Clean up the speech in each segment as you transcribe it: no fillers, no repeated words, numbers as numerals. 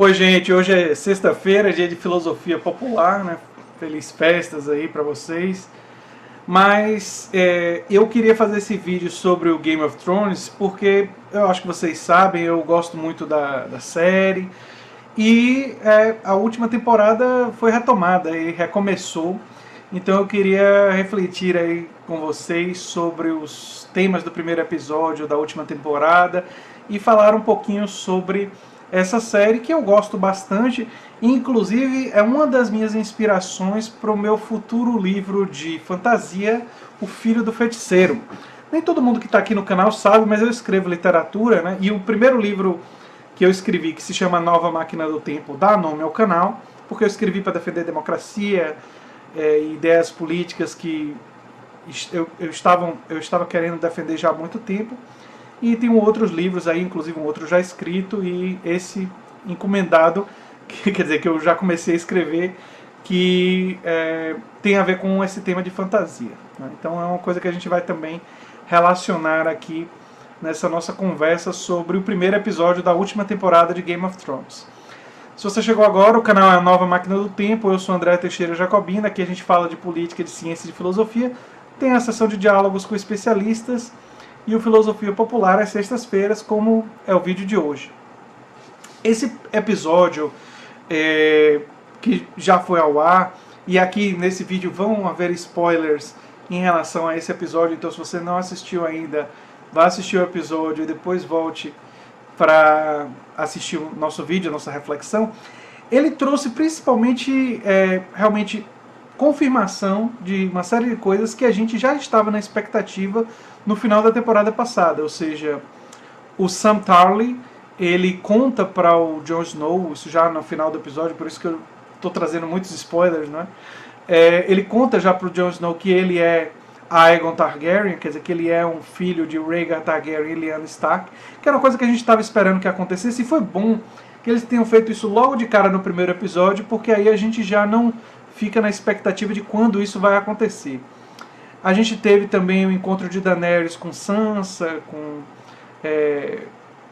Oi, gente, hoje é sexta-feira, dia de filosofia popular, né? Feliz festas aí pra vocês. Mas eu queria fazer esse vídeo sobre o Game of Thrones porque eu acho que vocês sabem, eu gosto muito da série. E a última temporada foi retomada e recomeçou. Então eu queria refletir aí com vocês sobre os temas do primeiro episódio da última temporada e falar um pouquinho sobre essa série que eu gosto bastante. Inclusive é uma das minhas inspirações para o meu futuro livro de fantasia, O Filho do Feiticeiro. Nem todo mundo que está aqui no canal sabe, mas eu escrevo literatura, né? E o primeiro livro que eu escrevi, que se chama Nova Máquina do Tempo, dá nome ao canal, porque eu escrevi para defender democracia, ideias políticas que eu estava querendo defender já há muito tempo. E tem outros livros aí, inclusive um outro já escrito e esse encomendado, que quer dizer que eu já comecei a escrever, que tem a ver com esse tema de fantasia, né? Então é uma coisa que a gente vai também relacionar aqui nessa nossa conversa sobre o primeiro episódio da última temporada de Game of Thrones. Se você chegou agora, o canal é a Nova Máquina do Tempo, eu sou André Teixeira Jacobina, aqui a gente fala de política, de ciência e de filosofia, tem a sessão de diálogos com especialistas e o Filosofia Popular às sextas-feiras, como é o vídeo de hoje. Esse episódio que já foi ao ar, e aqui nesse vídeo vão haver spoilers em relação a esse episódio, então se você não assistiu ainda, vá assistir o episódio e depois volte para assistir o nosso vídeo, a nossa reflexão. Ele trouxe principalmente, realmente, confirmação de uma série de coisas que a gente já estava na expectativa no final da temporada passada, ou seja, o Sam Tarly, ele conta para o Jon Snow, isso já no final do episódio, por isso que eu estou trazendo muitos spoilers, né? Ele conta já para o Jon Snow que ele é Aegon Targaryen, quer dizer, que ele é um filho de Rhaegar Targaryen e Lyanna Stark, que era uma coisa que a gente estava esperando que acontecesse, e foi bom que eles tenham feito isso logo de cara no primeiro episódio, porque aí a gente já não fica na expectativa de quando isso vai acontecer. A gente teve também o encontro de Daenerys com Sansa, com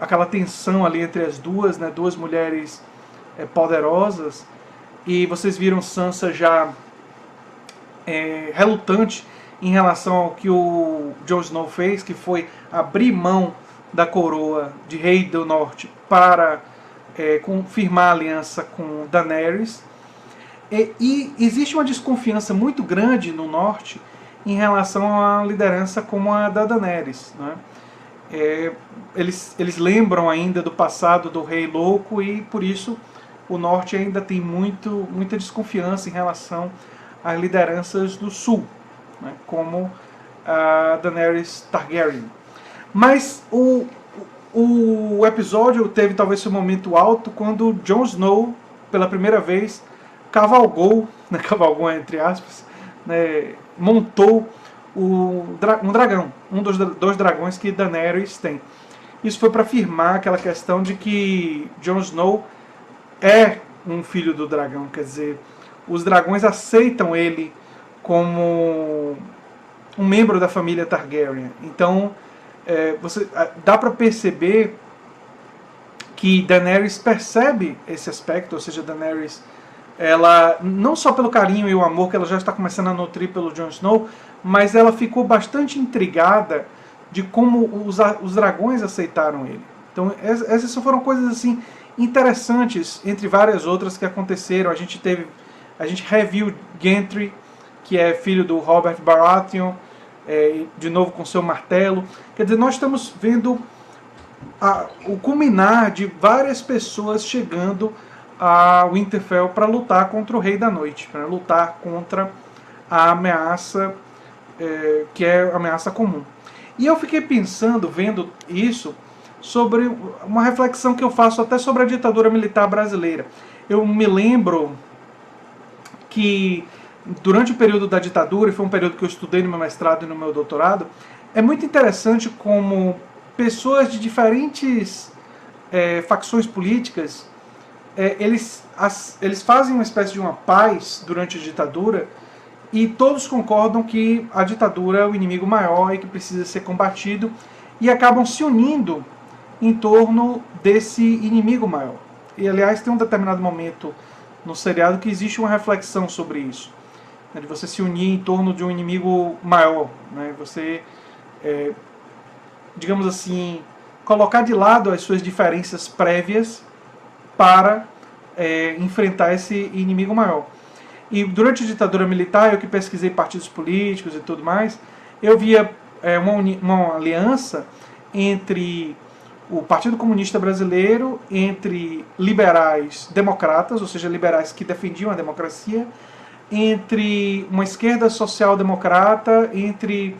aquela tensão ali entre as duas, né, duas mulheres poderosas, e vocês viram Sansa já relutante em relação ao que o Jon Snow fez, que foi abrir mão da coroa de Rei do Norte para confirmar a aliança com Daenerys. E existe uma desconfiança muito grande no Norte em relação a uma liderança como a da Daenerys, né? Eles lembram ainda do passado do Rei Louco e por isso o Norte ainda tem muita desconfiança em relação às lideranças do Sul, né, como a Daenerys Targaryen. Mas o episódio teve talvez seu momento alto quando Jon Snow, pela primeira vez, cavalgou, né, cavalgou entre aspas, né, montou um dragão, um dos dois dragões que Daenerys tem. Isso foi para afirmar aquela questão de que Jon Snow é um filho do dragão, quer dizer, os dragões aceitam ele como um membro da família Targaryen. Então, dá para perceber que Daenerys percebe esse aspecto, ou seja, Daenerys, ela, não só pelo carinho e o amor que ela já está começando a nutrir pelo Jon Snow, mas ela ficou bastante intrigada de como os dragões aceitaram ele. Então, essas foram coisas assim interessantes, entre várias outras que aconteceram. A gente reviu Gendry, que é filho do Robert Baratheon, de novo com seu martelo. Quer dizer, nós estamos vendo o culminar de várias pessoas chegando a Winterfell para lutar contra o Rei da Noite, para lutar contra a ameaça que é a ameaça comum. E eu fiquei pensando, vendo isso, sobre uma reflexão que eu faço até sobre a ditadura militar brasileira. Eu me lembro que durante o período da ditadura, e foi um período que eu estudei no meu mestrado e no meu doutorado, é muito interessante como pessoas de diferentes facções políticas, eles fazem uma espécie de uma paz durante a ditadura e todos concordam que a ditadura é o inimigo maior e que precisa ser combatido e acabam se unindo em torno desse inimigo maior. E aliás, tem um determinado momento no seriado que existe uma reflexão sobre isso, né, de você se unir em torno de um inimigo maior, né, você, digamos assim, colocar de lado as suas diferenças prévias para enfrentar esse inimigo maior. E durante a ditadura militar, eu que pesquisei partidos políticos e tudo mais, eu via uma aliança entre o Partido Comunista Brasileiro, entre liberais democratas, ou seja, liberais que defendiam a democracia, entre uma esquerda social-democrata, entre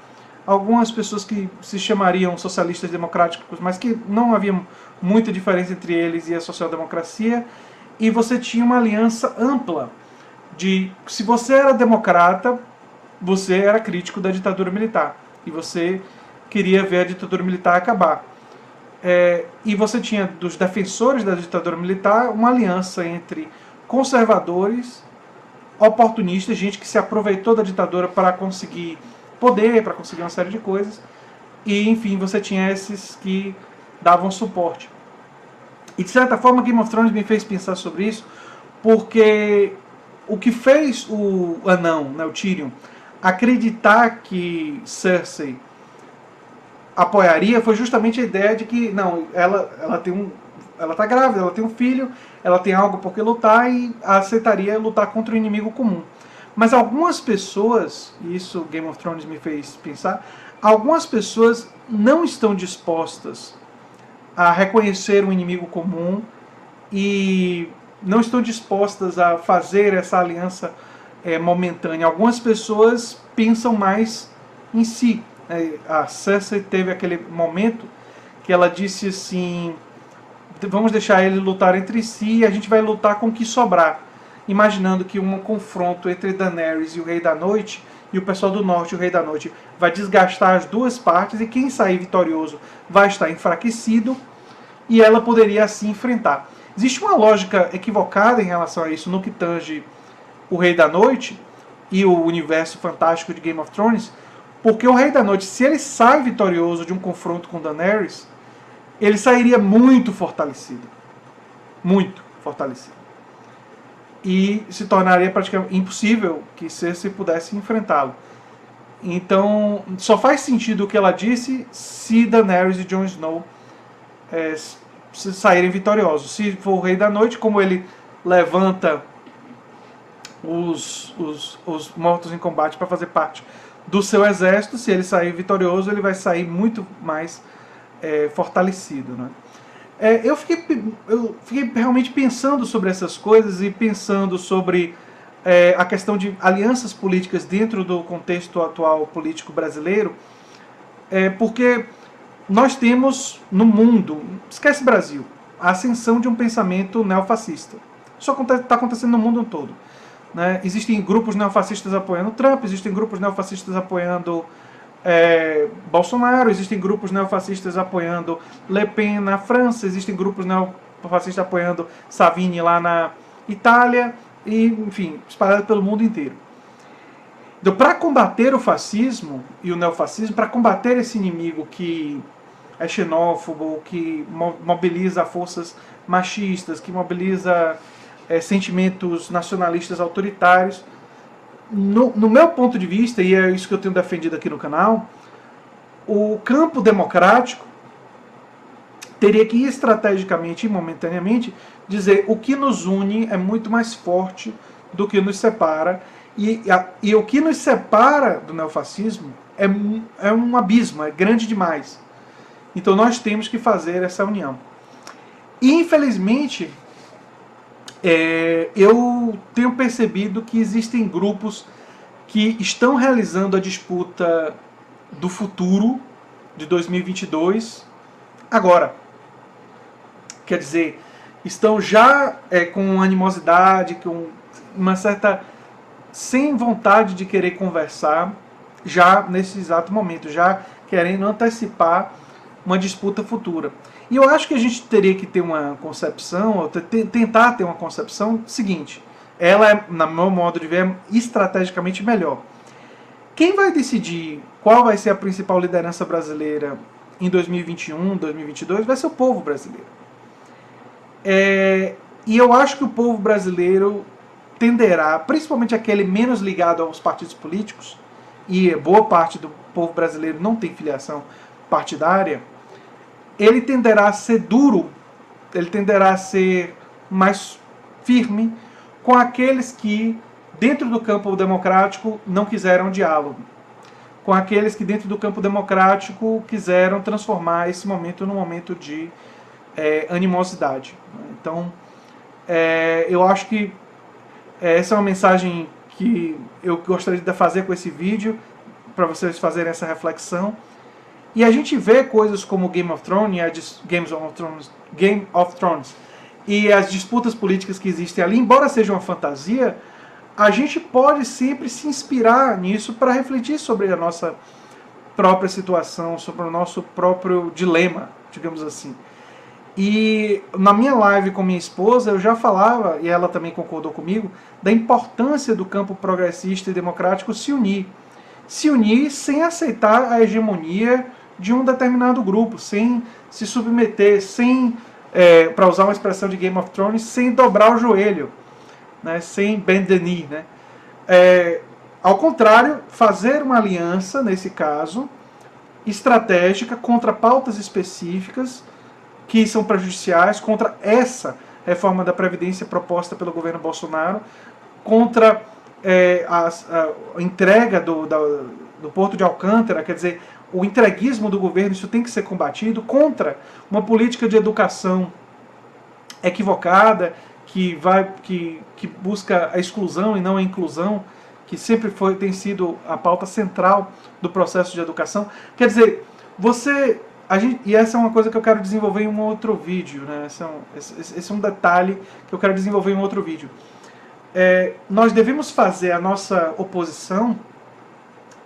algumas pessoas que se chamariam socialistas democráticos, mas que não havia muita diferença entre eles e a social-democracia, e você tinha uma aliança ampla de, se você era democrata, você era crítico da ditadura militar, e você queria ver a ditadura militar acabar. E você tinha, dos defensores da ditadura militar, uma aliança entre conservadores, oportunistas, gente que se aproveitou da ditadura para conseguir poder, para conseguir uma série de coisas, e enfim, você tinha esses que davam suporte. E de certa forma Game of Thrones me fez pensar sobre isso, porque o que fez o anão, né, o Tyrion, acreditar que Cersei apoiaria foi justamente a ideia de que não, ela está grávida, ela tem um filho, ela tem algo por que lutar e aceitaria lutar contra o inimigo comum. Mas algumas pessoas, e isso Game of Thrones me fez pensar, algumas pessoas não estão dispostas a reconhecer um inimigo comum e não estão dispostas a fazer essa aliança momentânea. Algumas pessoas pensam mais em si. A Cersei teve aquele momento que ela disse assim, vamos deixar eles lutar entre si e a gente vai lutar com o que sobrar, imaginando que um confronto entre Daenerys e o Rei da Noite, e o pessoal do Norte e o Rei da Noite, vai desgastar as duas partes, e quem sair vitorioso vai estar enfraquecido, e ela poderia assim enfrentar. Existe uma lógica equivocada em relação a isso no que tange o Rei da Noite e o universo fantástico de Game of Thrones, porque o Rei da Noite, se ele sai vitorioso de um confronto com Daenerys, ele sairia muito fortalecido. Muito fortalecido. E se tornaria praticamente impossível que Cersei pudesse enfrentá-lo. Então, só faz sentido o que ela disse se Daenerys e Jon Snow se saírem vitoriosos. Se for o Rei da Noite, como ele levanta os mortos em combate para fazer parte do seu exército, se ele sair vitorioso, ele vai sair muito mais fortalecido, né? Eu fiquei realmente pensando sobre essas coisas e pensando sobre a questão de alianças políticas dentro do contexto atual político brasileiro, porque nós temos no mundo, esquece Brasil, a ascensão de um pensamento neofascista. Isso está acontecendo no mundo todo. Né? Existem grupos neofascistas apoiando Trump, existem grupos neofascistas apoiando Bolsonaro, existem grupos neofascistas apoiando Le Pen na França, existem grupos neofascistas apoiando Salvini lá na Itália, e, enfim, espalhado pelo mundo inteiro. Então, para combater o fascismo e o neofascismo, para combater esse inimigo que é xenófobo, que mobiliza forças machistas, que mobiliza sentimentos nacionalistas autoritários, no meu ponto de vista, e é isso que eu tenho defendido aqui no canal, o campo democrático teria que estrategicamente e momentaneamente dizer o que nos une é muito mais forte do que nos separa, e o que nos separa do neofascismo é um abismo, é grande demais. Então nós temos que fazer essa união. E infelizmente eu tenho percebido que existem grupos que estão realizando a disputa do futuro de 2022 agora. Quer dizer, estão já com animosidade, com uma certa sem vontade de querer conversar, já nesse exato momento, já querendo antecipar uma disputa futura. E eu acho que a gente teria que ter uma concepção, ou tentar ter uma concepção seguinte. Ela é, no meu modo de ver, estrategicamente melhor. Quem vai decidir qual vai ser a principal liderança brasileira em 2021, 2022, vai ser o povo brasileiro. E eu acho que o povo brasileiro tenderá, principalmente aquele menos ligado aos partidos políticos, e boa parte do povo brasileiro não tem filiação partidária, ele tenderá a ser duro, ele tenderá a ser mais firme com aqueles que, dentro do campo democrático, não quiseram diálogo. Com aqueles que, dentro do campo democrático, quiseram transformar esse momento num momento de animosidade. Então, eu acho que essa é uma mensagem que eu gostaria de fazer com esse vídeo, para vocês fazerem essa reflexão. E a gente vê coisas como Game of Thrones e as disputas políticas que existem ali, embora seja uma fantasia, a gente pode sempre se inspirar nisso para refletir sobre a nossa própria situação, sobre o nosso próprio dilema, digamos assim. E na minha live com minha esposa, eu já falava, e ela também concordou comigo, da importância do campo progressista e democrático se unir. Se unir sem aceitar a hegemonia de um determinado grupo, sem se submeter, sem, para usar uma expressão de Game of Thrones, sem dobrar o joelho, né, sem bend the knee. Né? Ao contrário, fazer uma aliança, nesse caso, estratégica, contra pautas específicas, que são prejudiciais, contra essa reforma da Previdência proposta pelo governo Bolsonaro, contra a entrega do Porto de Alcântara, quer dizer, o entreguismo do governo, isso tem que ser combatido, contra uma política de educação equivocada, que busca a exclusão e não a inclusão, que sempre tem sido a pauta central do processo de educação. Quer dizer, e essa é uma coisa que eu quero desenvolver em um outro vídeo, né? Esse é um detalhe que eu quero desenvolver em um outro vídeo. Nós devemos fazer a nossa oposição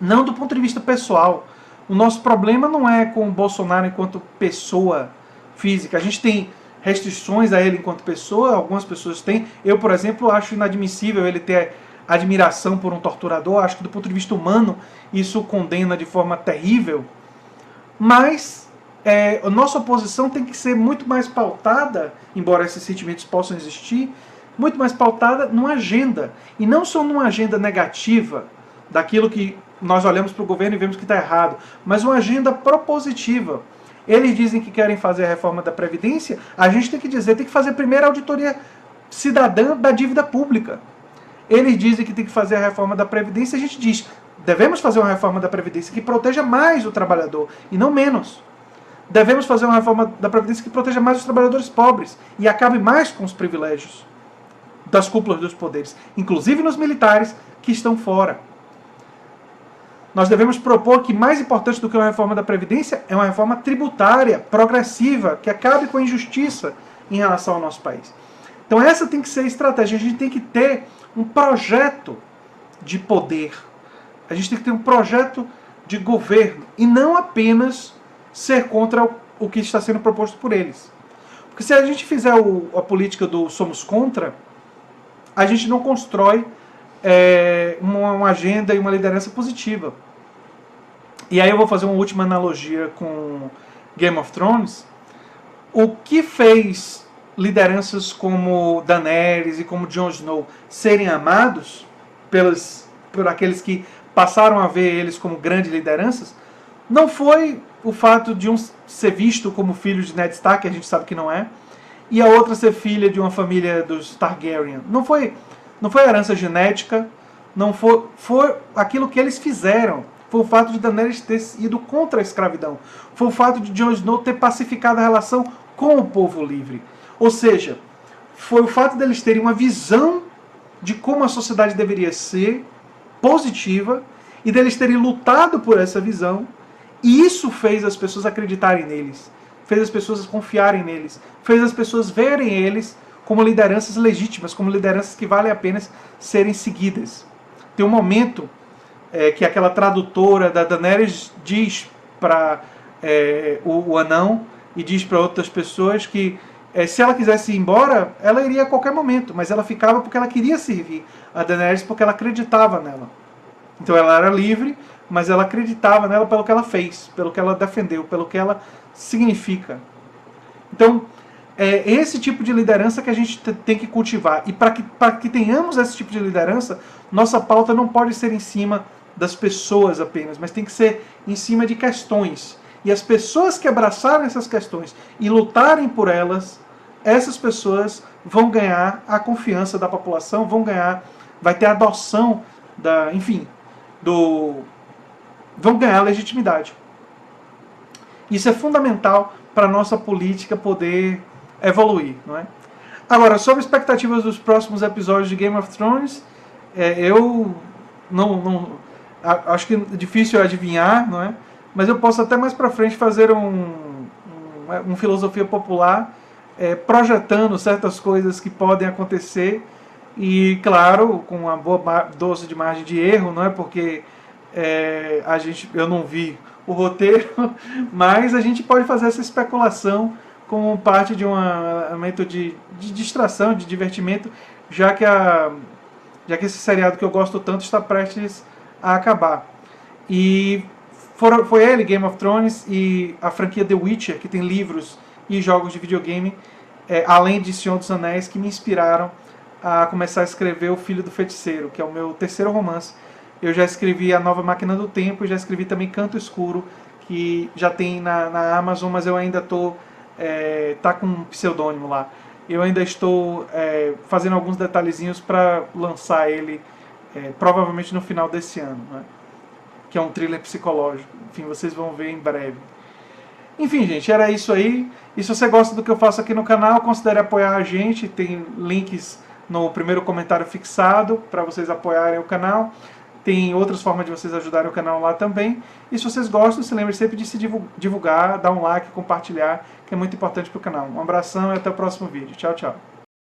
não do ponto de vista pessoal. O nosso problema não é com o Bolsonaro enquanto pessoa física. A gente tem restrições a ele enquanto pessoa, algumas pessoas têm. Eu, por exemplo, acho inadmissível ele ter admiração por um torturador. Acho que do ponto de vista humano isso o condena de forma terrível. Mas a nossa oposição tem que ser muito mais pautada, embora esses sentimentos possam existir, muito mais pautada numa agenda. E não só numa agenda negativa, daquilo que nós olhamos para o governo e vemos que está errado, mas uma agenda propositiva. Eles dizem que querem fazer a reforma da Previdência, a gente tem que dizer, tem que fazer primeiro a auditoria cidadã da dívida pública. Eles dizem que tem que fazer a reforma da Previdência, a gente diz, devemos fazer uma reforma da Previdência que proteja mais o trabalhador e não menos. Devemos fazer uma reforma da Previdência que proteja mais os trabalhadores pobres e acabe mais com os privilégios das cúpulas dos poderes, inclusive nos militares que estão fora. Nós devemos propor que mais importante do que uma reforma da Previdência é uma reforma tributária, progressiva, que acabe com a injustiça em relação ao nosso país. Então essa tem que ser a estratégia. A gente tem que ter um projeto de poder. A gente tem que ter um projeto de governo e não apenas ser contra o que está sendo proposto por eles. Porque se a gente fizer a política do somos contra, a gente não constrói uma agenda e uma liderança positiva. E aí eu vou fazer uma última analogia com Game of Thrones. O que fez lideranças como Daenerys e como Jon Snow serem amados por aqueles que passaram a ver eles como grandes lideranças, não foi o fato de um ser visto como filho de Ned Stark, que a gente sabe que não é, e a outra ser filha de uma família dos Targaryen. Não foi herança genética, não foi aquilo que eles fizeram. Foi o fato de Daenerys ter ido contra a escravidão. Foi o fato de Jon Snow ter pacificado a relação com o povo livre. Ou seja, foi o fato deles terem uma visão de como a sociedade deveria ser, positiva, e deles terem lutado por essa visão, e isso fez as pessoas acreditarem neles, fez as pessoas confiarem neles, fez as pessoas verem eles como lideranças legítimas, como lideranças que valem a pena serem seguidas. Tem um momento que aquela tradutora da Daenerys diz para o anão e diz para outras pessoas que se ela quisesse ir embora, ela iria a qualquer momento, mas ela ficava porque ela queria servir a Daenerys, porque ela acreditava nela. Então ela era livre, mas ela acreditava nela pelo que ela fez, pelo que ela defendeu, pelo que ela significa. Então, é esse tipo de liderança que a gente tem que cultivar. E para que tenhamos esse tipo de liderança, nossa pauta não pode ser em cima das pessoas apenas, mas tem que ser em cima de questões. E as pessoas que abraçarem essas questões e lutarem por elas, essas pessoas vão ganhar a confiança da população, vai ter adoção vão ganhar legitimidade. Isso é fundamental para a nossa política poder evoluir, não é? Agora, sobre expectativas dos próximos episódios de Game of Thrones, eu acho que é difícil adivinhar, não é? Mas eu posso até mais para frente fazer um filosofia popular projetando certas coisas que podem acontecer e, claro, com uma boa dose de margem de erro, não é? Porque eu não vi o roteiro, mas a gente pode fazer essa especulação como parte de um elemento de distração, de divertimento, já que esse seriado que eu gosto tanto está prestes a acabar. E foi ele, Game of Thrones, e a franquia The Witcher, que tem livros e jogos de videogame, além de Senhor dos Anéis, que me inspiraram a começar a escrever O Filho do Feiticeiro, que é o meu terceiro romance. Eu já escrevi A Nova Máquina do Tempo, e já escrevi também Canto Escuro, que já tem na Amazon, mas eu ainda tá com um pseudônimo lá. Eu ainda estou fazendo alguns detalhezinhos para lançar ele provavelmente no final desse ano, né? Que é um thriller psicológico. Enfim, vocês vão ver em breve. Enfim, gente, era isso aí. E se você gosta do que eu faço aqui no canal, considere apoiar a gente. Tem links no primeiro comentário fixado para vocês apoiarem o canal. Tem outras formas de vocês ajudarem o canal lá também. E se vocês gostam, se lembre sempre de se divulgar, dar um like, compartilhar, que é muito importante para o canal. Um abração e até o próximo vídeo. Tchau, tchau.